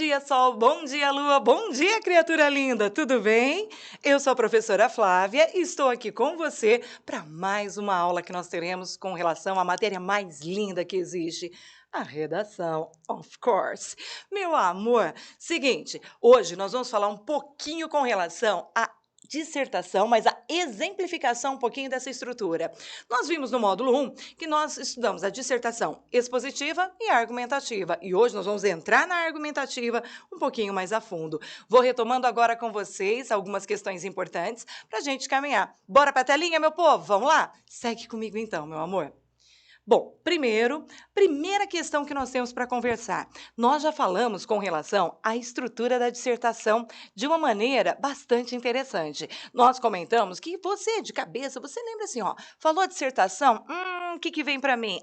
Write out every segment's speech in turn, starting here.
dia, Sol, bom dia, Lua, bom dia, criatura linda, tudo bem? Eu sou a professora Flávia e estou aqui com você para mais uma aula que nós teremos com relação à matéria mais linda que existe, a redação, of course. Meu amor, seguinte, hoje nós vamos falar um pouquinho com relação à dissertação, mas a exemplificação um pouquinho dessa estrutura. Nós vimos no módulo 1 que nós estudamos a dissertação expositiva e argumentativa, e hoje nós vamos entrar na argumentativa um pouquinho mais a fundo. Vou retomando agora com vocês algumas questões importantes para a gente caminhar. Bora para a telinha, meu povo? Vamos lá? Segue comigo então, meu amor. Bom, primeira questão que nós temos para conversar. Nós já falamos com relação à estrutura da dissertação de uma maneira bastante interessante. Nós comentamos que você, de cabeça, você lembra assim, ó, falou dissertação? O que vem para mim?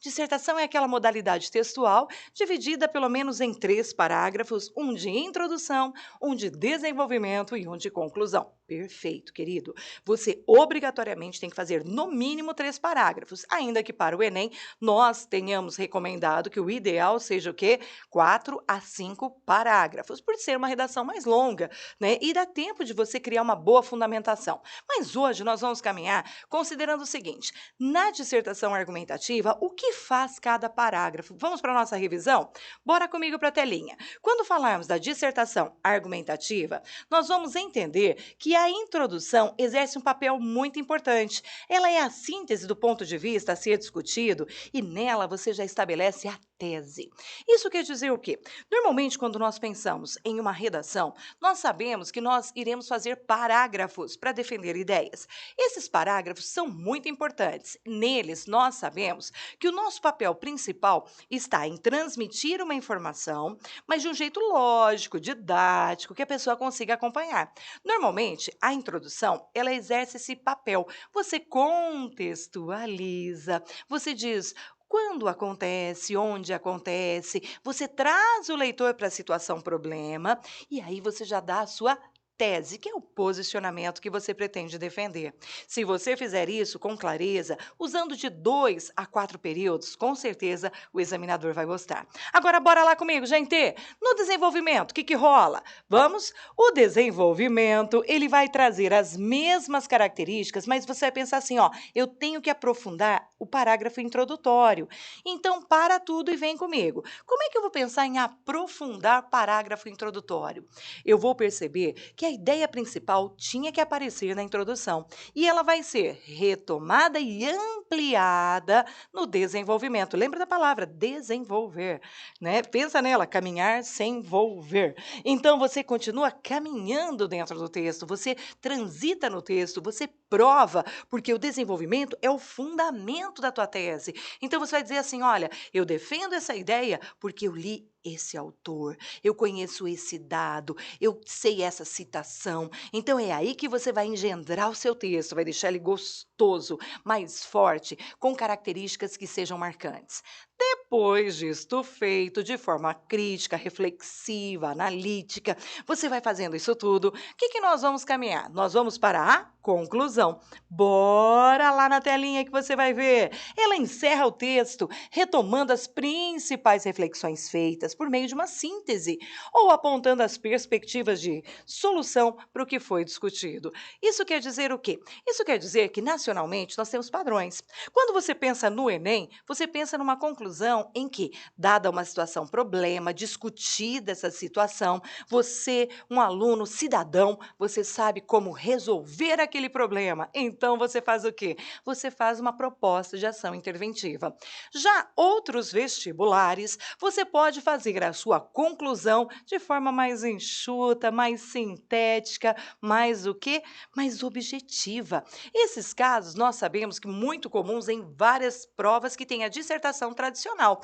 Dissertação é aquela modalidade textual dividida pelo menos em 3 parágrafos, um de introdução, um de desenvolvimento e um de conclusão. Perfeito, querido. Você obrigatoriamente tem que fazer no mínimo 3 parágrafos, ainda que para o Enem nós tenhamos recomendado que o ideal seja o quê? 4 a 5 parágrafos, por ser uma redação mais longa, né? E dá tempo de você criar uma boa fundamentação. Mas hoje nós vamos caminhar considerando o seguinte: na dissertação argumentativa, o que faz cada parágrafo? Vamos para a nossa revisão? Bora comigo para a telinha. Quando falarmos da dissertação argumentativa, nós vamos entender que a introdução exerce um papel muito importante. Ela é a síntese do ponto de vista a ser discutido e nela você já estabelece a tese. Isso quer dizer o quê? Normalmente, quando nós pensamos em uma redação, nós sabemos que nós iremos fazer parágrafos para defender ideias. Esses parágrafos são muito importantes. Neles, nós sabemos que o nosso papel principal está em transmitir uma informação, mas de um jeito lógico, didático, que a pessoa consiga acompanhar. Normalmente, a introdução, ela exerce esse papel. Você contextualiza, você diz quando acontece, onde acontece, você traz o leitor para a situação problema e aí você já dá a sua tese, que é o posicionamento que você pretende defender. Se você fizer isso com clareza, usando de 2 a 4 períodos, com certeza o examinador vai gostar. Agora, bora lá comigo, gente! No desenvolvimento, o que rola? Vamos? O desenvolvimento, ele vai trazer as mesmas características, mas você vai pensar assim, ó, eu tenho que aprofundar o parágrafo introdutório. Então, para tudo e vem comigo. Como é que eu vou pensar em aprofundar parágrafo introdutório? Eu vou perceber que a ideia principal tinha que aparecer na introdução e ela vai ser retomada e ampliada no desenvolvimento. Lembra da palavra desenvolver, né? Pensa nela, caminhar sem volver. Então você continua caminhando dentro do texto, você transita no texto, você prova, porque o desenvolvimento é o fundamento da tua tese. Então você vai dizer assim, olha, eu defendo essa ideia porque eu li esse autor, eu conheço esse dado, eu sei essa citação. Então é aí que você vai engendrar o seu texto, vai deixar ele gostoso, mais forte, com características que sejam marcantes. Depois disto feito, de forma crítica, reflexiva, analítica, você vai fazendo isso tudo. O que nós vamos caminhar? Nós vamos para a conclusão. Bora lá na telinha que você vai ver. Ela encerra o texto retomando as principais reflexões feitas por meio de uma síntese ou apontando as perspectivas de solução para o que foi discutido. Isso quer dizer o quê? Isso quer dizer que nacionalmente nós temos padrões. Quando você pensa no Enem, você pensa numa conclusão em que, dada uma situação problema, discutida essa situação, você, um aluno cidadão, você sabe como resolver aquele problema. Então você faz o quê? Você faz uma proposta de ação interventiva. Já outros vestibulares, você pode fazer a sua conclusão de forma mais enxuta, mais sintética, mais o quê? Mais objetiva. Esses casos nós sabemos que muito comuns em várias provas que têm a dissertação tradicional,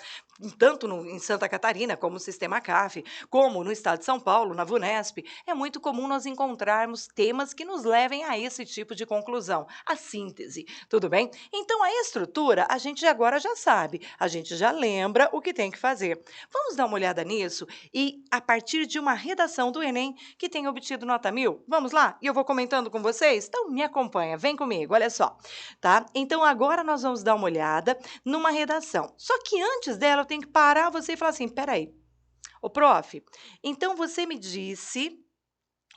tanto em Santa Catarina, como no Sistema CAF, como no estado de São Paulo, na VUNESP. É muito comum nós encontrarmos temas que nos levem a esse tipo de conclusão, a síntese, tudo bem? Então, a estrutura, a gente agora já sabe, a gente já lembra o que tem que fazer. Vamos dar uma olhada nisso e, a partir de uma redação do Enem que tem obtido nota 1000, vamos lá? E eu vou comentando com vocês? Então, me acompanha, vem comigo, olha só, tá? Então, agora nós vamos dar uma olhada numa redação. Só que antes dela, eu tenho que parar você e falar assim, peraí, Ô, prof, então você me disse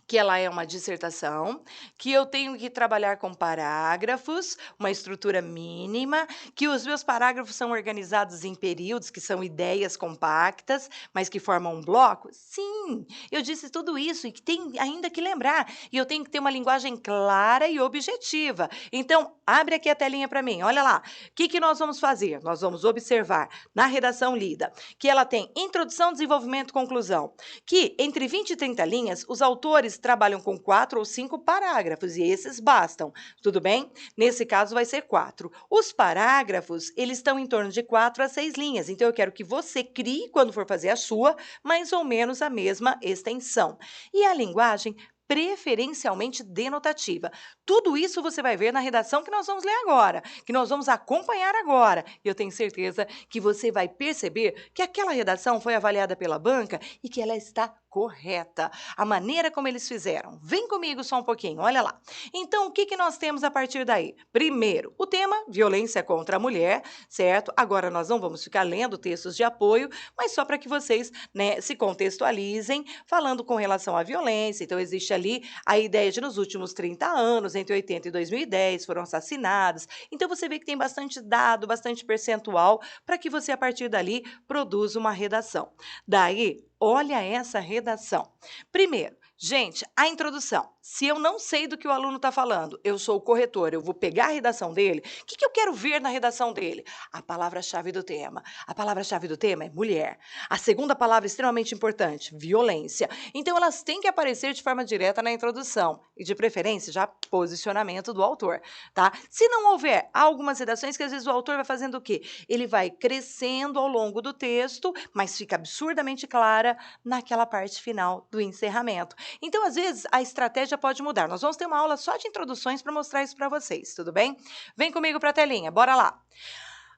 que ela é uma dissertação, que eu tenho que trabalhar com parágrafos, uma estrutura mínima, que os meus parágrafos são organizados em períodos, que são ideias compactas, mas que formam um bloco? Sim, eu disse tudo isso e que tem ainda que lembrar. E eu tenho que ter uma linguagem clara e objetiva. Então, abre aqui a telinha para mim, olha lá. O que, que nós vamos fazer? Nós vamos observar na redação lida que ela tem introdução, desenvolvimento, conclusão, que entre 20 e 30 linhas, os autores trabalham com 4 ou 5 parágrafos, e esses bastam, tudo bem? Nesse caso vai ser 4. Os parágrafos, eles estão em torno de 4 a 6 linhas, então eu quero que você crie, quando for fazer a sua, mais ou menos a mesma extensão. E a linguagem preferencialmente denotativa. Tudo isso você vai ver na redação que nós vamos ler agora, que nós vamos acompanhar agora. E eu tenho certeza que você vai perceber que aquela redação foi avaliada pela banca e que ela está correta. A maneira como eles fizeram. Vem comigo só um pouquinho, olha lá. Então, o que, que nós temos a partir daí? Primeiro, o tema violência contra a mulher, certo? Agora nós não vamos ficar lendo textos de apoio, mas só para que vocês, né, se contextualizem, falando com relação à violência. Então, existe ali a ideia de nos últimos 30 anos, entre 80 e 2010, foram assassinadas. Então, você vê que tem bastante dado, bastante percentual, para que você, a partir dali, produza uma redação. Daí, olha essa redação. Primeiro, gente, a introdução. Se eu não sei do que o aluno está falando, eu sou o corretor, eu vou pegar a redação dele. O que, que eu quero ver na redação dele? A palavra-chave do tema. A palavra-chave do tema é mulher. A segunda palavra extremamente importante, violência. Então, elas têm que aparecer de forma direta na introdução. E, de preferência, já posicionamento do autor, tá? Se não houver, há algumas redações que às vezes o autor vai fazendo o quê? Ele vai crescendo ao longo do texto, mas fica absurdamente clara naquela parte final do encerramento. Então, às vezes, a estratégia pode mudar. Nós vamos ter uma aula só de introduções para mostrar isso para vocês, tudo bem? Vem comigo para a telinha, bora lá!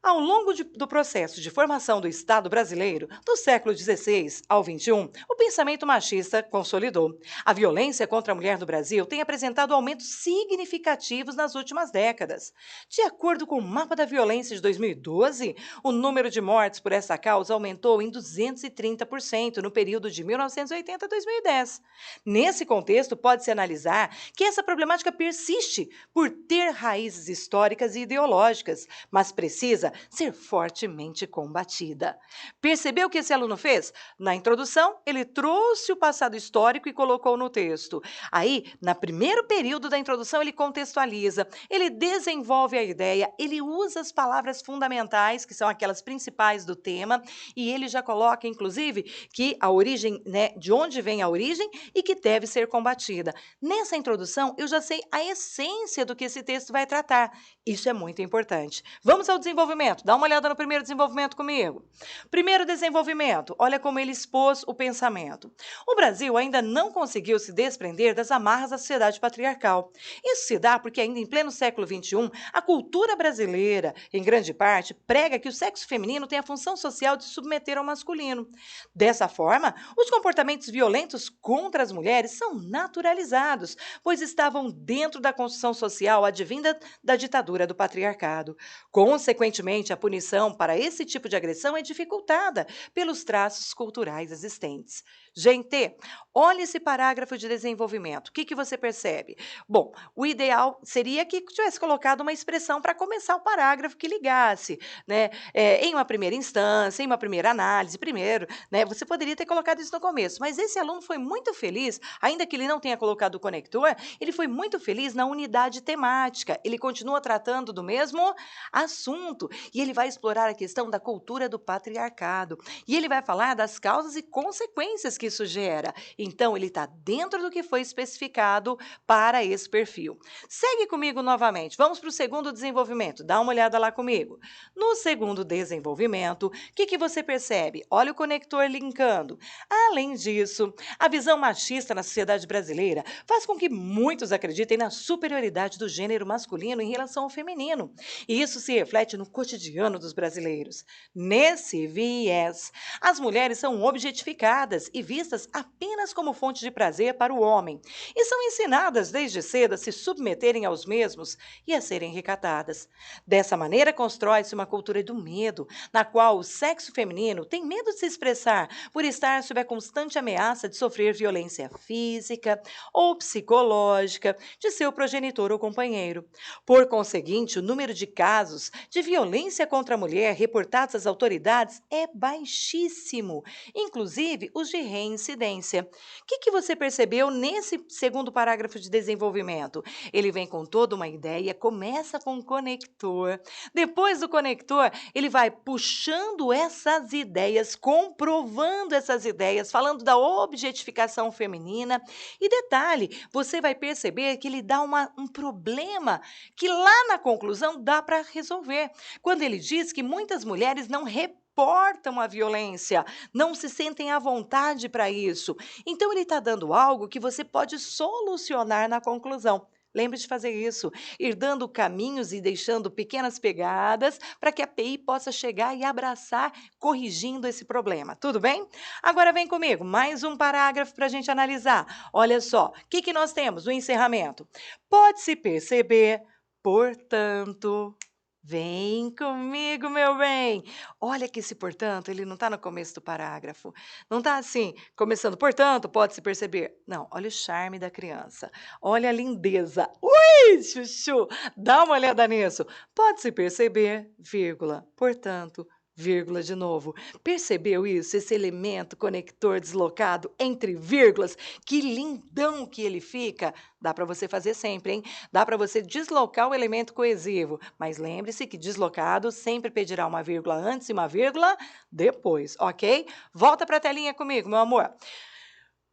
Ao longo do processo de formação do Estado brasileiro, do século XVI ao XXI, o pensamento machista consolidou. A violência contra a mulher no Brasil tem apresentado aumentos significativos nas últimas décadas. De acordo com o Mapa da Violência de 2012, o número de mortes por essa causa aumentou em 230% no período de 1980 a 2010. Nesse contexto, pode-se analisar que essa problemática persiste por ter raízes históricas e ideológicas, mas precisa ser fortemente combatida. Percebeu o que esse aluno fez? Na introdução, ele trouxe o passado histórico e colocou no texto. Aí, no primeiro período da introdução, ele contextualiza, ele desenvolve a ideia, ele usa as palavras fundamentais, que são aquelas principais do tema, e ele já coloca, inclusive, que a origem, né, de onde vem a origem e que deve ser combatida. Nessa introdução, eu já sei a essência do que esse texto vai tratar. Isso é muito importante. Vamos ao desenvolvimento. Dá uma olhada no primeiro desenvolvimento comigo. Primeiro desenvolvimento, olha como ele expôs o pensamento. O Brasil ainda não conseguiu se desprender das amarras da sociedade patriarcal. Isso se dá porque ainda em pleno século XXI, a cultura brasileira, em grande parte, prega que o sexo feminino tem a função social de submeter ao masculino. Dessa forma, os comportamentos violentos contra as mulheres são naturalizados, pois estavam dentro da construção social advinda da ditadura do patriarcado. Consequentemente, a punição para esse tipo de agressão é dificultada pelos traços culturais existentes. Gente, olha esse parágrafo de desenvolvimento. O que, que você percebe? Bom, o ideal seria que tivesse colocado uma expressão para começar o parágrafo que ligasse, né? Em uma primeira instância, em uma primeira análise, primeiro, né? Você poderia ter colocado isso no começo, mas esse aluno foi muito feliz, ainda que ele não tenha colocado o conector, ele foi muito feliz na unidade temática. Ele continua tratando do mesmo assunto e ele vai explorar a questão da cultura do patriarcado. E ele vai falar das causas e consequências que isso gera. Então, ele está dentro do que foi especificado para esse perfil. Segue comigo novamente. Vamos para o segundo desenvolvimento. Dá uma olhada lá comigo. No segundo desenvolvimento, o que, que você percebe? Olha o conector linkando. Além disso, a visão machista na sociedade brasileira faz com que muitos acreditem na superioridade do gênero masculino em relação ao feminino. E isso se reflete no cotidiano dos brasileiros. Nesse viés, as mulheres são objetificadas e vistas vistas apenas como fonte de prazer para o homem e são ensinadas desde cedo a se submeterem aos mesmos e a serem recatadas. Dessa maneira, constrói-se uma cultura do medo, na qual o sexo feminino tem medo de se expressar por estar sob a constante ameaça de sofrer violência física ou psicológica de seu progenitor ou companheiro. Por conseguinte, o número de casos de violência contra a mulher reportados às autoridades é baixíssimo, inclusive os de reincidência. O que você percebeu nesse segundo parágrafo de desenvolvimento? Ele vem com toda uma ideia, começa com um conector. Depois do conector, ele vai puxando essas ideias, comprovando essas ideias, falando da objetificação feminina. E detalhe, você vai perceber que ele dá um problema que lá na conclusão dá para resolver. Quando ele diz que muitas mulheres não reportam a violência, não se sentem à vontade para isso. Então, ele está dando algo que você pode solucionar na conclusão. Lembre de fazer isso, ir dando caminhos e deixando pequenas pegadas para que a PI possa chegar e abraçar, corrigindo esse problema. Tudo bem? Agora vem comigo, mais um parágrafo para a gente analisar. Olha só, o que nós temos no encerramento? Pode-se perceber, portanto. Vem comigo, meu bem. Olha que esse portanto, ele não está no começo do parágrafo. Não está assim, começando, portanto, pode-se perceber. Não, olha o charme da criança. Olha a lindeza. Ui, chuchu, dá uma olhada nisso. Pode-se perceber, vírgula, portanto, vírgula de novo. Percebeu isso? Esse elemento conector deslocado entre vírgulas? Que lindão que ele fica! Dá para você fazer sempre, hein? Dá para você deslocar o elemento coesivo, mas lembre-se que deslocado sempre pedirá uma vírgula antes e uma vírgula depois, ok? Volta para a telinha comigo, meu amor.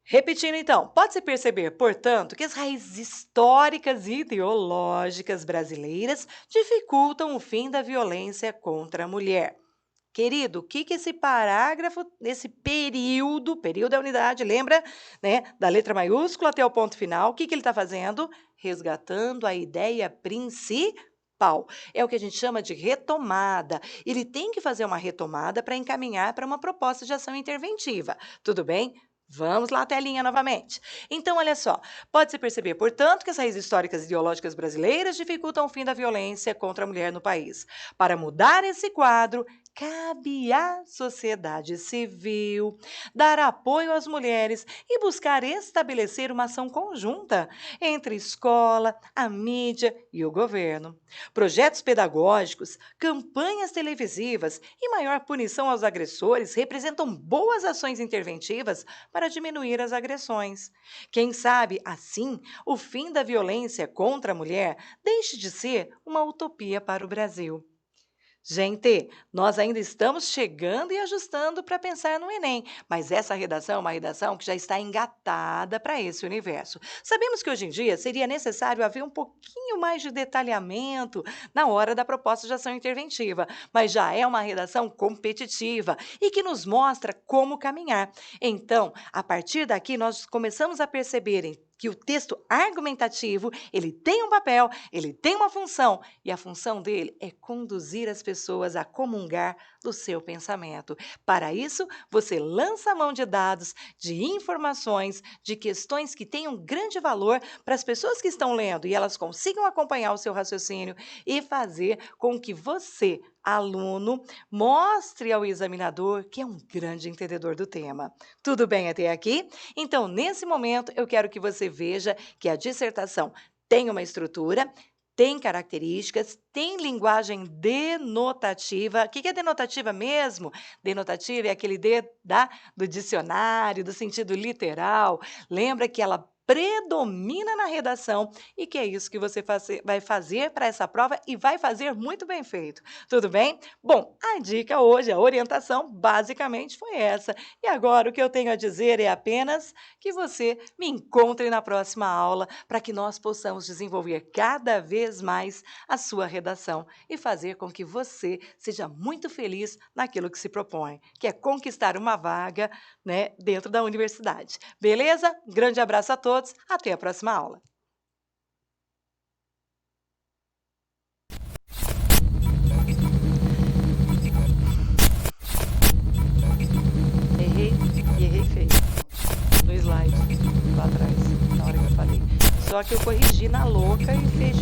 Repetindo então, pode-se perceber, portanto, que as raízes históricas e ideológicas brasileiras dificultam o fim da violência contra a mulher. Querido, o que esse parágrafo, esse período é a unidade, lembra, né, da letra maiúscula até o ponto final, o que ele está fazendo? Resgatando a ideia principal. É o que a gente chama de retomada. Ele tem que fazer uma retomada para encaminhar para uma proposta de ação interventiva. Tudo bem? Vamos lá, telinha novamente. Então, olha só, pode-se perceber, portanto, que as raízes históricas e ideológicas brasileiras dificultam o fim da violência contra a mulher no país. Para mudar esse quadro, cabe à sociedade civil dar apoio às mulheres e buscar estabelecer uma ação conjunta entre a escola, a mídia e o governo. Projetos pedagógicos, campanhas televisivas e maior punição aos agressores representam boas ações interventivas para diminuir as agressões. Quem sabe, assim, o fim da violência contra a mulher deixe de ser uma utopia para o Brasil. Gente, nós ainda estamos chegando e ajustando para pensar no Enem, mas essa redação é uma redação que já está engatada para esse universo. Sabemos que hoje em dia seria necessário haver um pouquinho mais de detalhamento na hora da proposta de ação interventiva, mas já é uma redação competitiva e que nos mostra como caminhar. Então, a partir daqui, nós começamos a perceber que o texto argumentativo, ele tem um papel, ele tem uma função, e a função dele é conduzir as pessoas a comungar do seu pensamento. Para isso, você lança a mão de dados, de informações, de questões que tenham grande valor para as pessoas que estão lendo e elas consigam acompanhar o seu raciocínio e fazer com que você, aluno, mostre ao examinador que é um grande entendedor do tema. Tudo bem até aqui? Então, nesse momento, eu quero que você veja que a dissertação tem uma estrutura, tem características, tem linguagem denotativa. O que é denotativa mesmo? Denotativa é aquele do dicionário, do sentido literal. Lembra que ela predomina na redação e que é isso que você vai fazer para essa prova e vai fazer muito bem feito. Tudo bem? Bom, a dica hoje, a orientação basicamente foi essa. E agora o que eu tenho a dizer é apenas que você me encontre na próxima aula para que nós possamos desenvolver cada vez mais a sua redação e fazer com que você seja muito feliz naquilo que se propõe, que é conquistar uma vaga, né, dentro da universidade. Beleza? Grande abraço a todos. Até a próxima aula. Errei, e errei feio. Só que eu corrigi na louca e fez